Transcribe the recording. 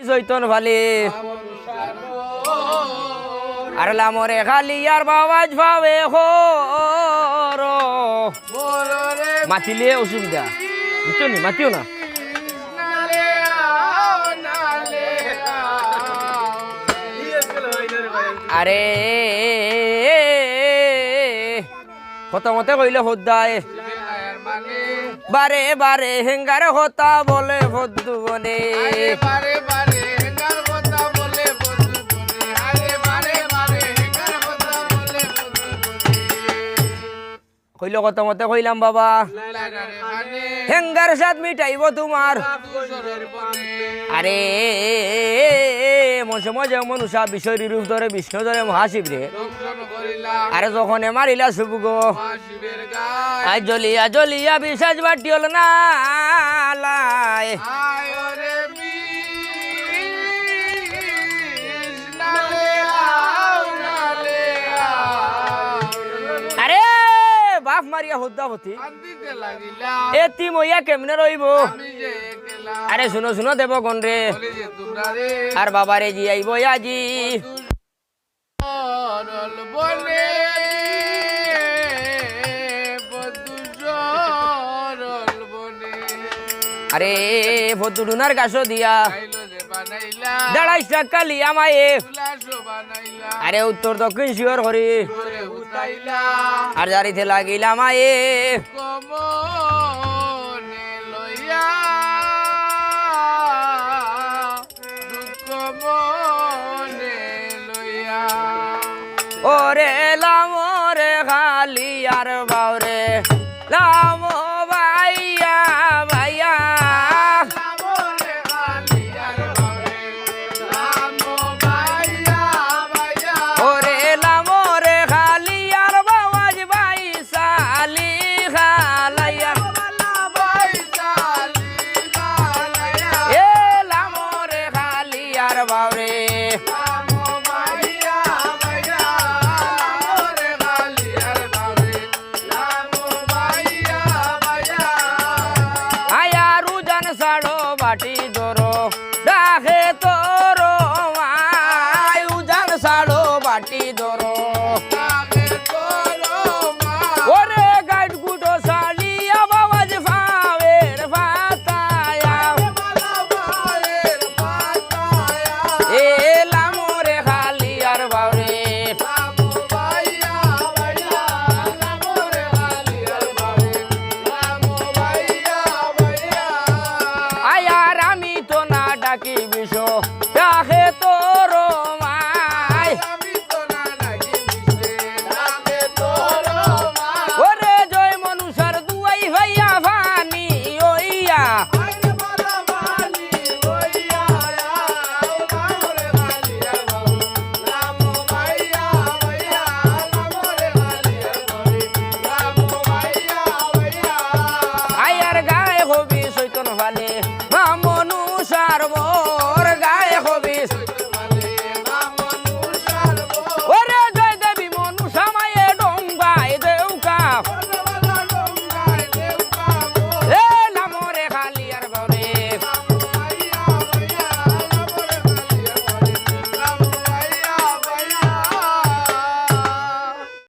জৈতন ভালি আর লামরে খালি আর বাবাজ ভাবে হর মাতিলে অসুবিধা বুঝছো নি মাতিও না আরে কত মতে কইলে হদ্দায় বারে বারে হেঙ্গার হতা বলে বদ্ধু বনে কইল কত মতে কইলাম বাবা হেঙ্গার সাথ মিটাইব তোমার আরে মজে মজে মনুষা বিষয় রূপ ধরে বিষ্ণু ধরে মহাশিব রে আরে যখন মারিলা শুভ গো আজ জ্বলিয়া জ্বলিয়া বিশ্বাস বাটি হল না লাই আরে বাপ মারিয়া হদ্দা হতি এতি মইয়া কেমনে রইব আরে শুনো শুনো দেব কোন রে আর বাবারে জি আইব আজি আরে ভদ্রুনার গাছ দিয়া দাঁড়াইশ টাকা লিয়া মায়ে আরে উত্তর দক্ষিণ শিওর হরি আর জারিতে লাগিলা মায়ে ওরে লামরে খালি আর বাউরে লাম ভাইয়া ভাইয়া ওরে লামরে খালি আর বাবাজ ভাই সালি খালাইয়া এ লামরে খালি আর বাউরে বাটি ধরো ডাকে তোরো মাই উজান সাড়ো বাটি ধরো ওরে গাইড গুটো সালিয়া বাবাজ ফাবের ফাতায়া এ লামরে খালি আর বাউরে ডাকি বিষ ডাকে তোর